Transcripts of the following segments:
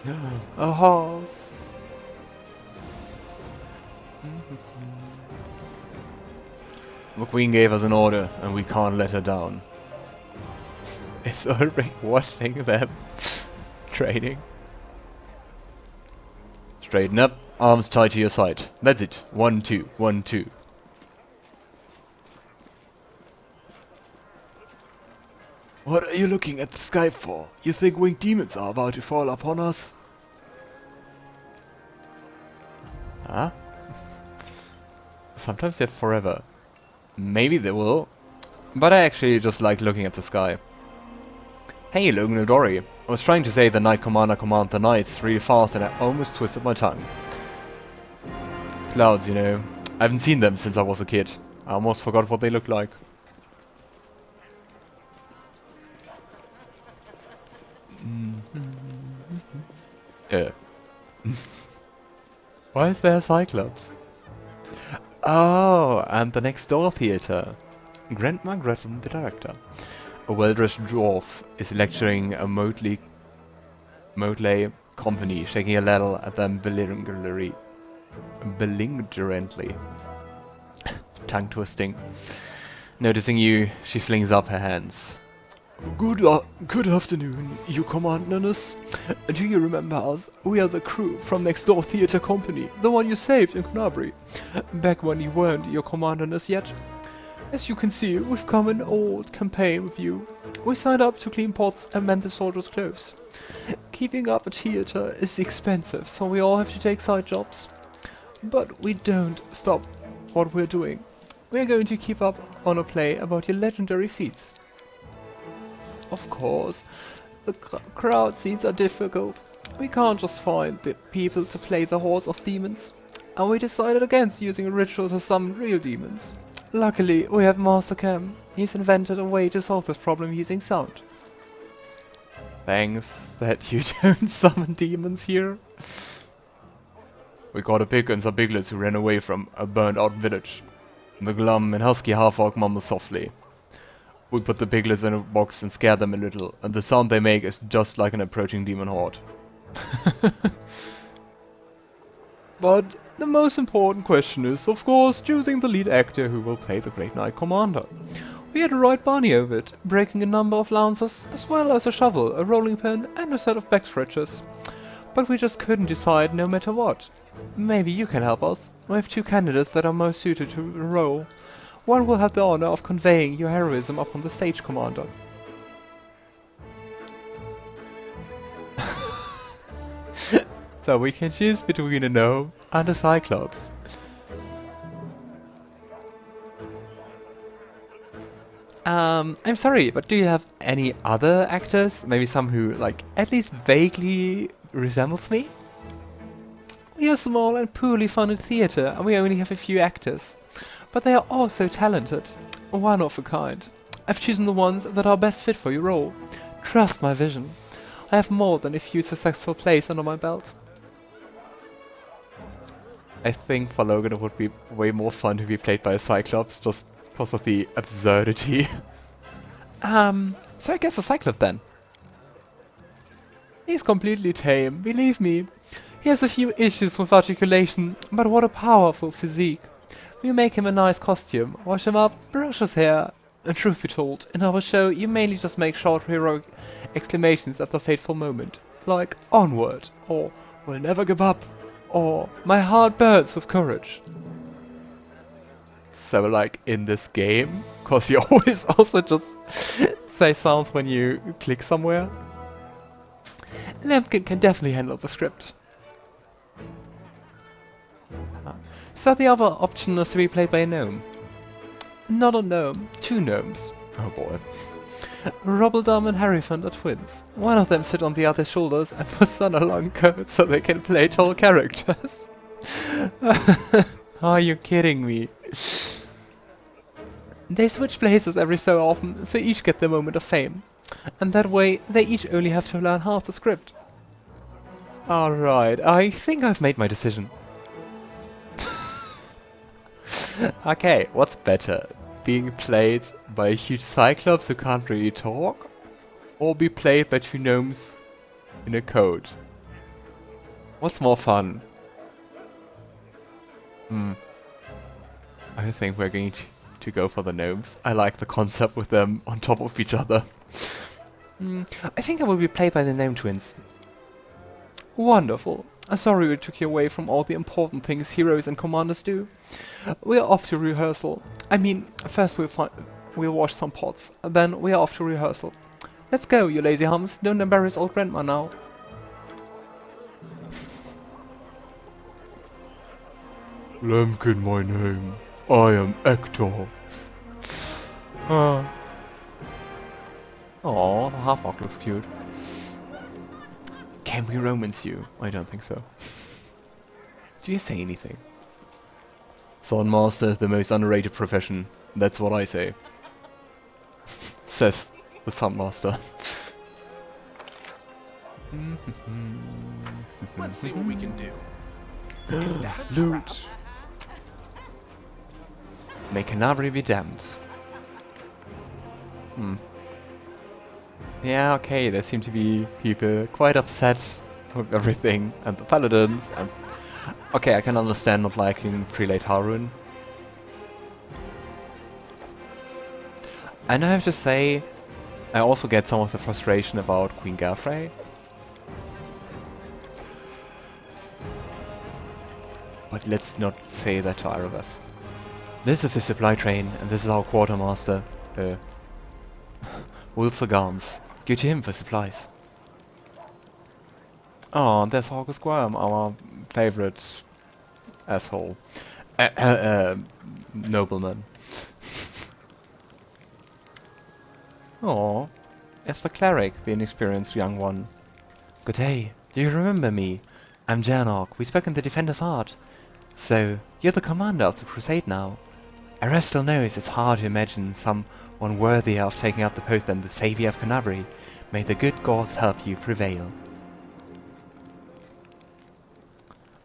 A horse! The queen gave us an order, and we can't let her down. Is Ulbrig watching them training? Straighten up, arms tied to your side. That's it. 1, 2, 1, 2. What are you looking at the sky for? You think winged demons are about to fall upon us? Huh? Sometimes they're forever. Maybe they will. But I actually just like looking at the sky. Hey, Logan Aldori. I was trying to say the Knight Commander command the Knights really fast and I almost twisted my tongue. Clouds, you know. I haven't seen them since I was a kid. I almost forgot what they looked like. Why is there a Cyclops? Oh, and the next door theater. Grandma Griffin, the director. A well-dressed dwarf is lecturing a motley company, shaking a ladle at them belligerently. Tongue twisting. Noticing you, she flings up her hands. Good afternoon, you commanders. Do you remember us? We are the crew from Next Door Theatre Company, the one you saved in Kenabres, back when you weren't your commanders yet. As you can see, we've come an old campaign with you. We signed up to clean pots and mend the soldiers' clothes. Keeping up a theatre is expensive, so we all have to take side jobs. But we don't stop what we're doing. We're going to keep up on a play about your legendary feats. Of course, the crowd scenes are difficult. We can't just find the people to play the hordes of demons. And we decided against using a ritual to summon real demons. Luckily, we have Master Cam. He's invented a way to solve this problem using sound. Thanks that you don't summon demons here. We got a pig and some piglets who ran away from a burned out village. The glum and husky half-orc mumbles softly. We put the piglets in a box and scare them a little, and the sound they make is just like an approaching demon horde. But the most important question is, of course, choosing the lead actor who will play the Great Knight Commander. We had a right bunny over it, breaking a number of lancers, as well as a shovel, a rolling pin, and a set of back stretchers. But we just couldn't decide no matter what. Maybe you can help us. We have 2 candidates that are most suited to the role. One will have the honor of conveying your heroism up on the stage, Commander. So we can choose between a gnome and a Cyclops. I'm sorry, but do you have any other actors? Maybe some who, like, at least vaguely resembles me? We are small and poorly funded theatre, and we only have a few actors. But they are all so talented. One of a kind. I've chosen the ones that are best fit for your role. Trust my vision. I have more than a few successful plays under my belt. I think for Logan it would be way more fun to be played by a Cyclops, just because of the absurdity. So I guess a Cyclops then. He's completely tame, believe me. He has a few issues with articulation, but what a powerful physique. We make him a nice costume, wash him up, brush his hair. And truth be told, in our show you mainly just make short heroic exclamations at the fateful moment. Like, onward, or we'll never give up, or my heart burns with courage. So like in this game, cause you always also just say sounds when you click somewhere. Lampkin can definitely handle the script. So the other option is to be played by a gnome. Not a gnome, 2 gnomes. Oh boy. Robbledom and Harryfant are twins. One of them sits on the other's shoulders and puts on a long coat so they can play tall characters. Are you kidding me? They switch places every so often, so each get their moment of fame. And that way, they each only have to learn half the script. Alright, I think I've made my decision. Okay, what's better? Being played by a huge Cyclops who can't really talk? Or be played by 2 gnomes in a coat? What's more fun? I think we're going to go for the gnomes. I like the concept with them on top of each other. I think I will be played by the gnome twins. Wonderful. Sorry we took you away from all the important things heroes and commanders do. We're off to rehearsal. I mean, first we'll wash some pots, then we're off to rehearsal. Let's go, you lazy hums. Don't embarrass old grandma now. Lemkin my name. I am Ektor. Aww, the half-orc looks cute. Can we romance you? I don't think so. Do you say anything? Swordmaster, the most underrated profession. That's what I say. Says the Swordmaster. Let's see what we can do. Is that a Loot. trap? May Kenabres be damned. Yeah, okay, there seem to be people quite upset with everything, and the paladins, and... Okay, I can understand not liking Prelate Harun. And I have to say, I also get some of the frustration about Queen Galfrey. But let's not say that to Irovath. This is the supply train, and this is our quartermaster, Will Sagams. Go to him for supplies. Oh, and there's August Guam, our favorite asshole. Nobleman. Oh, it's the cleric, the inexperienced young one. Good day, do you remember me? I'm Janok, we spoke in the Defender's Art. So, you're the commander of the Crusade now. I still knows it's hard to imagine someone worthier of taking up the post than the Savior of Kenabres. May the good gods help you prevail.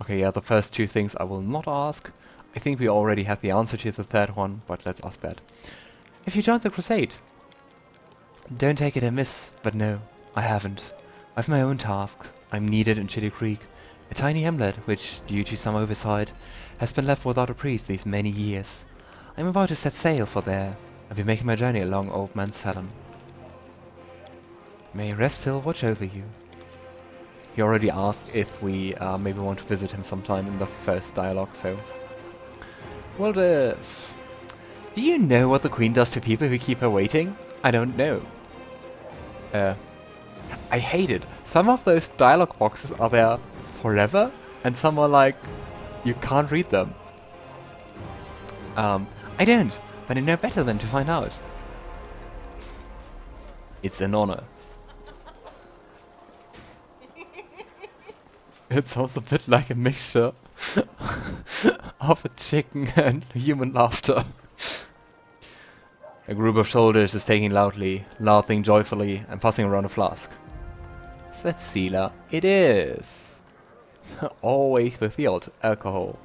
Okay, yeah, the first two things I will not ask. I think we already have the answer to the third one, but let's ask that. If you joined the Crusade? Don't take it amiss, but no, I haven't. I've my own task. I'm needed in Chitty Creek, a tiny hamlet which, due to some oversight, has been left without a priest these many years. I'm about to set sail for there. I'll be making my journey along Old Man Salon. May Restov watch over you. He already asked if we maybe want to visit him sometime in the first dialogue, so... Well, do you know what the Queen does to people who keep her waiting? I don't know. I hate it. Some of those dialogue boxes are there forever, and some are like, you can't read them. I don't, but I know better than to find out. It's an honor. It sounds a bit like a mixture of a chicken and human laughter. A group of soldiers is taking loudly, laughing joyfully, and passing around a flask. Is that Seelah? It is! Always with the old alcohol.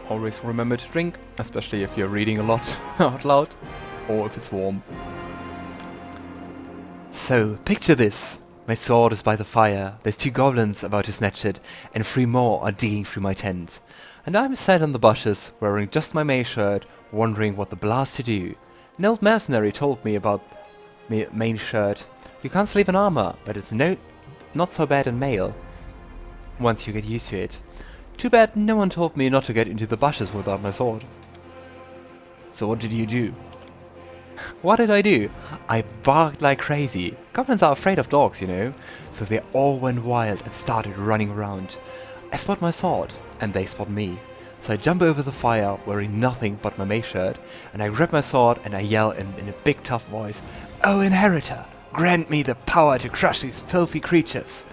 Always remember to drink, especially if you're reading a lot out loud, or if it's warm. So, picture this. My sword is by the fire, there's 2 goblins about to snatch it, and 3 more are digging through my tent. And I'm sat in the bushes, wearing just my main shirt, wondering what the blast to do. An old mercenary told me about my main shirt. You can't sleep in armor, but it's not so bad in mail, once you get used to it. Too bad no one told me not to get into the bushes without my sword. So what did you do? What did I do? I barked like crazy. Goblins are afraid of dogs, you know, so they all went wild and started running around. I spot my sword, and they spot me. So I jump over the fire, wearing nothing but my mace shirt, and I grab my sword and I yell in a big tough voice, "Oh Inheritor, grant me the power to crush these filthy creatures!"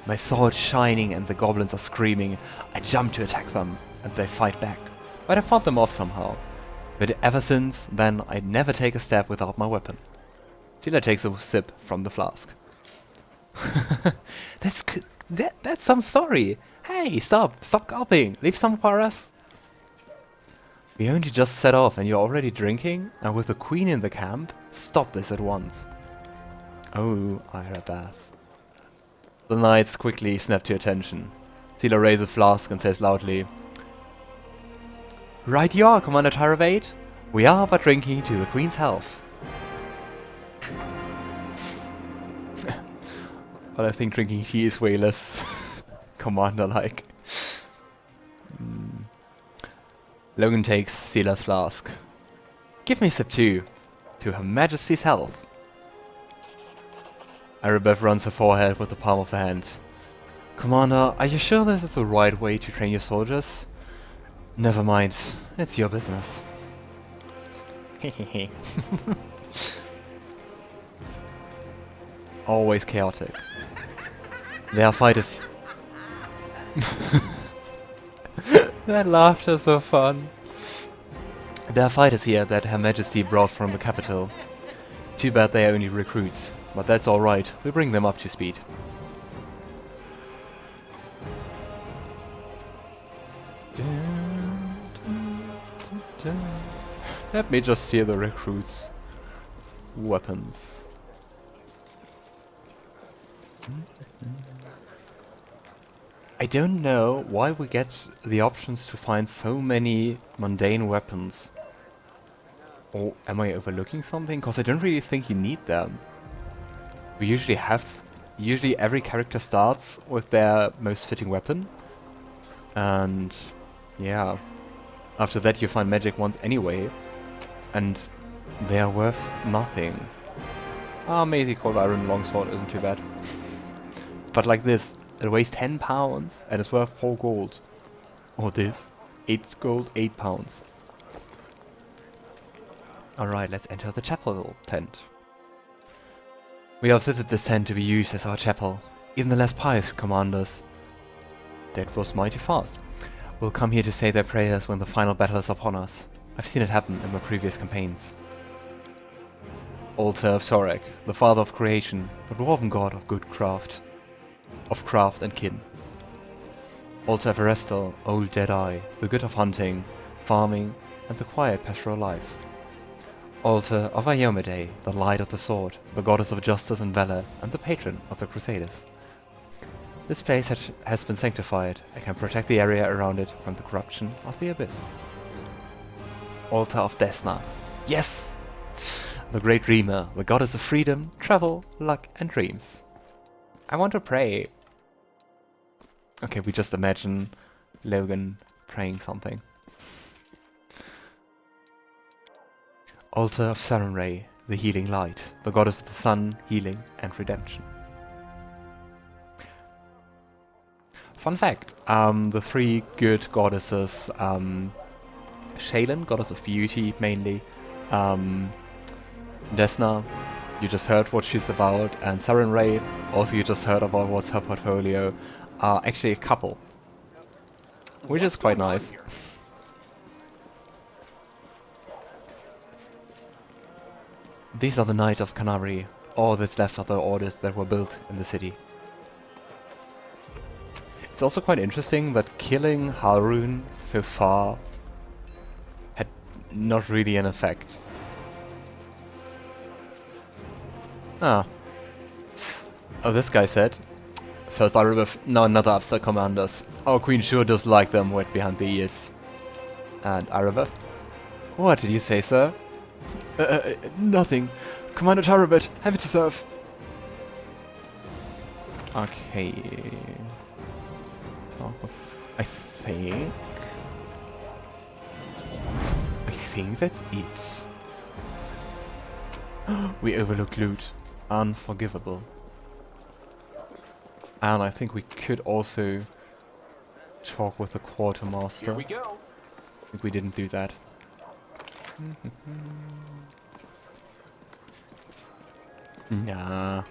My sword shining and the goblins are screaming. I jump to attack them, and they fight back. But I fought them off somehow. But ever since then, I never take a step without my weapon. Seelah takes a sip from the flask. That's some story. Hey, stop gulping. Leave some for us. We only just set off and you're already drinking? And with the queen in the camp? Stop this at once. Oh, Irabath. The knights quickly snap to attention. Seelah raises a flask and says loudly, "Right you are, Commander Tyravate. We are but drinking to the Queen's health." But I think drinking tea is way less commander-like. Logan takes Seelah's flask. "Give me sip 2. To Her Majesty's health." Irabath runs her forehead with the palm of her hand. "Commander, are you sure this is the right way to train your soldiers?" "Never mind, it's your business." Hehehe. Always chaotic. Their fighters. That laughter's so fun. There are fighters here that Her Majesty brought from the capital. Too bad they are only recruits, but that's alright, we bring them up to speed. Let me just see the recruits' weapons. I don't know why we get the options to find so many mundane weapons. Or am I overlooking something? Because I don't really think you need them. We usually every character starts with their most fitting weapon. And yeah, after that you find magic ones anyway. And they are worth nothing. Maybe Cold Iron Longsword isn't too bad. But like this, it weighs 10 pounds and it's worth 4 gold. Or this, 8 gold, 8 pounds. Alright, let's enter the chapel tent. We have fitted this tent to be used as our chapel. Even the less pious commanders. That was mighty fast. Will come here to say their prayers when the final battle is upon us. I've seen it happen in my previous campaigns. Altar of Torek, the father of creation, the dwarven god of good craft. Of craft and kin. Altar of Restov, old dead-eye, the good of hunting, farming, and the quiet pastoral life. Altar of iomedae, the light of the sword, the goddess of justice and valor, and the patron of the crusaders. This place has been sanctified and can protect the area around it from the corruption of the abyss. Altar of Desna. Yes! The great dreamer, the goddess of freedom, travel, luck, and dreams. I want to pray. Okay, we just imagine Logan praying something. Altar of Sarenrae, the healing light, the goddess of the sun, healing, and redemption. Fun fact, the 3 good goddesses, Shelyn, goddess of beauty mainly, Desna, you just heard what she's about, and Sarenrae, also you just heard about what's her portfolio, are actually a couple. Which is quite nice. These are the Knights of Kenabres, all that's left of the orders that were built in the city. It's also quite interesting that killing Harun so far had not really an effect. Oh, this guy said, "First Irabath, now another upstart commanders. Our queen sure does like them wet behind the ears." And Irabath, "What did you say, sir?" Nothing. Commander Tyravate, happy to serve." Okay. I think that's it. We overlooked loot. Unforgivable. And I think we could also talk with the quartermaster. Here we go. I think we didn't do that. Nah.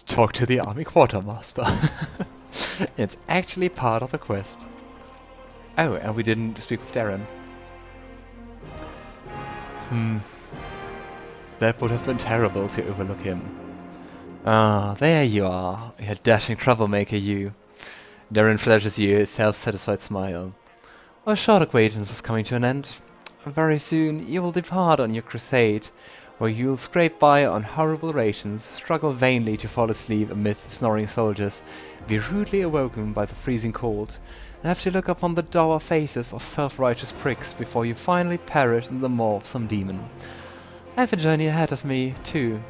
Talk to the army quartermaster. It's actually part of the quest. Oh, and we didn't speak with Daeran. That would have been terrible to overlook him. There you are, you dashing troublemaker, you. Daeran flashes you a self-satisfied smile. Our short acquaintance is coming to an end. Very soon you will depart on your crusade, where you will scrape by on horrible rations, struggle vainly to fall asleep amidst the snoring soldiers, be rudely awoken by the freezing cold, and have to look upon the dour faces of self-righteous pricks before you finally perish in the maw of some demon. I have a journey ahead of me, too.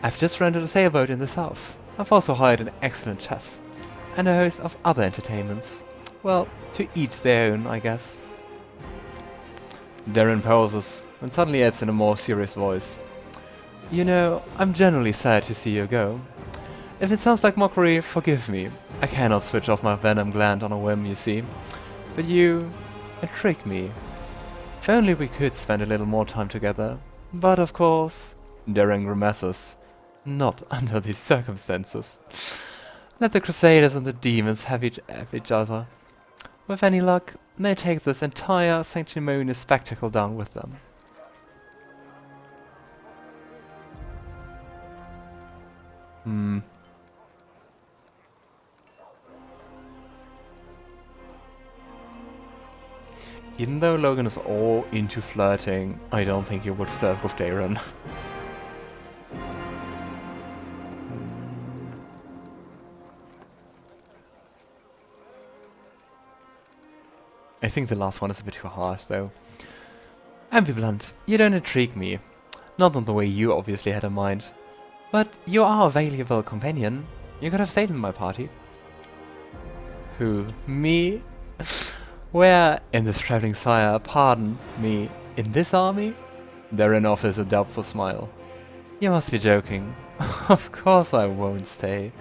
I've just rented a sailboat in the south. I've also hired an excellent chef, and a host of other entertainments. Well, to each their own, I guess. Daeran pauses, and suddenly adds in a more serious voice. You know, I'm generally sad to see you go. If it sounds like mockery, forgive me. I cannot switch off my venom gland on a whim, you see. But you intrigue me. If only we could spend a little more time together. But of course, Daeran grimaces. Not under these circumstances. Let the crusaders and the demons have each other. With any luck, they take this entire sanctimonious spectacle down with them. Even though Logan is all into flirting, I don't think he would flirt with Daeran. I think the last one is a bit too harsh, though. I'll be blunt, you don't intrigue me. Not in the way you obviously had in mind. But you are a valuable companion. You could have stayed in my party. Who? Me? Where in this traveling sire, pardon me, in this army? Daeran offers a doubtful smile. You must be joking. Of course I won't stay.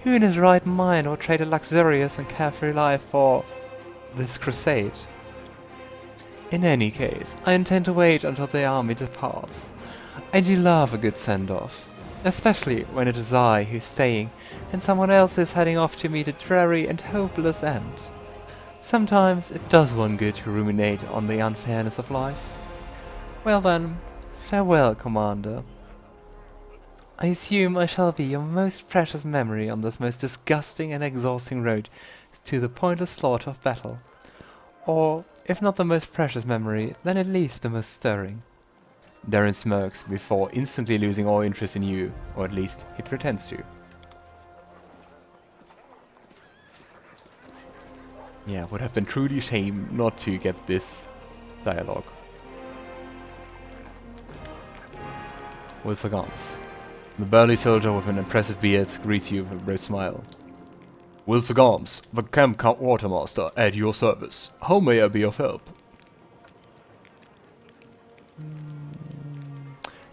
Who in his right mind would trade a luxurious and carefree life for this crusade? In any case, I intend to wait until the army departs. I do love a good send-off, especially when it is I who's staying and someone else is heading off to meet a dreary and hopeless end. Sometimes it does one good to ruminate on the unfairness of life. Well then, farewell, Commander. I assume I shall be your most precious memory on this most disgusting and exhausting road to the pointless slaughter of battle. Or, if not the most precious memory, then at least the most stirring. Daeran smirks before instantly losing all interest in you, or at least he pretends to. Yeah, would have been truly shame not to get this dialogue. With Sagans. The burly soldier with an impressive beard greets you with a broad smile. Wilson Arms, the camp quartermaster, at your service. How may I be of help?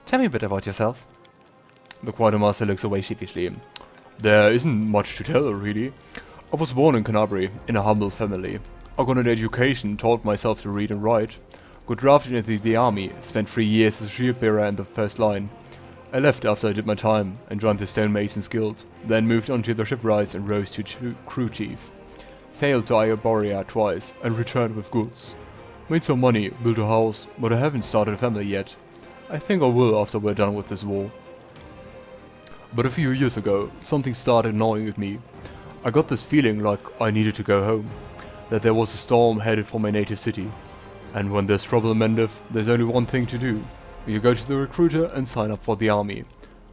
Tell me a bit about yourself. The quartermaster looks away sheepishly. There isn't much to tell, really. I was born in Kenabres, in a humble family. I got an education, taught myself to read and write. Got drafted into the army, spent 3 years as a shield bearer in the first line. I left after I did my time and joined the stonemasons guild, then moved on to the shipwrights and rose to crew chief. Sailed to Iomedae twice and returned with goods. Made some money, built a house, but I haven't started a family yet. I think I will after we're done with this war. But a few years ago, something started gnawing at me. I got this feeling like I needed to go home, that there was a storm headed for my native city. And when there's trouble in Mendef, there's only one thing to do. You go to the recruiter and sign up for the army.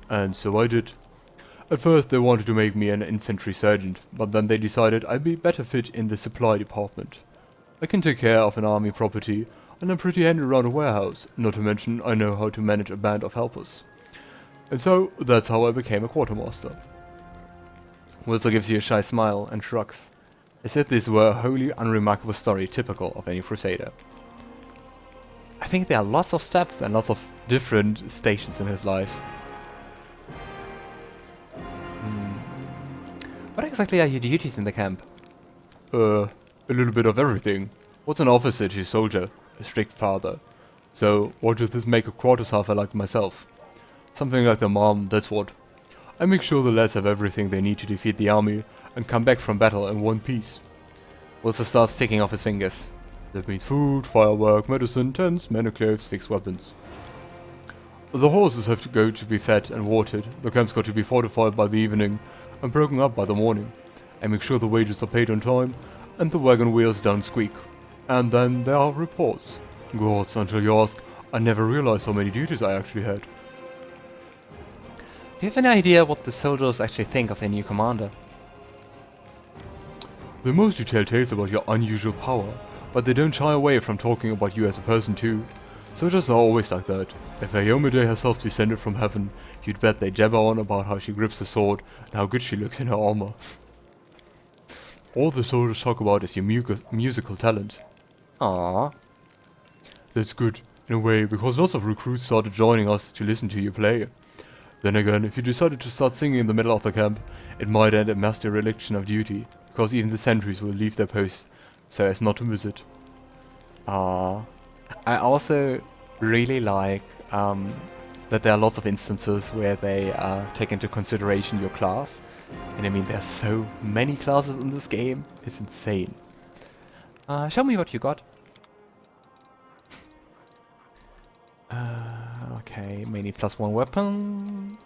And so I did. At first they wanted to make me an infantry sergeant, but then they decided I'd be better fit in the supply department. I can take care of an army property, and I'm pretty handy around a warehouse, not to mention I know how to manage a band of helpers. And so, that's how I became a quartermaster. Wilson gives you a shy smile and shrugs, as if this were a wholly unremarkable story typical of any crusader. I think there are lots of steps and lots of different stations in his life. What exactly are your duties in the camp? A little bit of everything. What's an officer to a soldier? A strict father. So, what does this make a quarter halfer like myself? Something like their mom, that's what. I make sure the lads have everything they need to defeat the army and come back from battle in one piece. Wilson starts ticking off his fingers. That means food, firework, medicine, tents, men and clothes, fixed weapons. The horses have to be fed and watered, the camp's got to be fortified by the evening and broken up by the morning. I make sure the wages are paid on time and the wagon wheels don't squeak. And then there are reports. Gods, until you ask, I never realized how many duties I actually had. Do you have any idea what the soldiers actually think of their new commander? They mostly tell tales about your unusual power, but they don't shy away from talking about you as a person too. Soldiers are always like that. If iomedae herself descended from heaven, you'd bet they jabber on about how she grips the sword and how good she looks in her armor. All the soldiers talk about is your musical talent. Ah, that's good, in a way, because lots of recruits started joining us to listen to you play. Then again, if you decided to start singing in the middle of the camp, it might end a mass dereliction of duty, because even the sentries will leave their posts so as not to miss it. Ah, I also really like that there are lots of instances where they take into consideration your class. And I mean, there's so many classes in this game, it's insane. Show me what you got. Okay, mainly +1 weapons.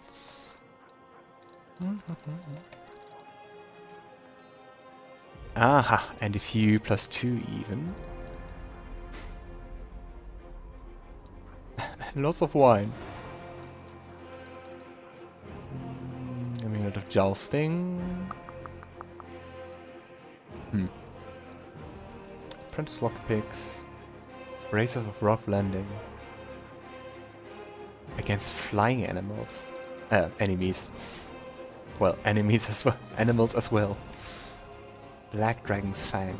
Aha, and a few +2 even. Lots of wine. I mean, a lot of jousting. Apprentice lockpicks. Races of rough landing. Against flying animals. Enemies. Well, enemies as well. Animals as well. Black Dragon's Fang.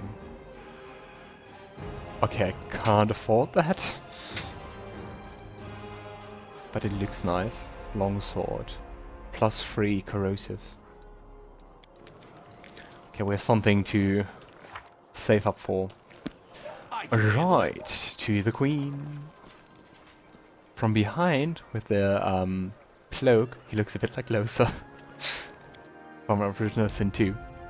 Okay, I can't afford that. But it looks nice. Longsword. +3 corrosive. Okay, we have something to save up for. Right, to the Queen. From behind, with the cloak, he looks a bit like Losa. From Original Sin 2.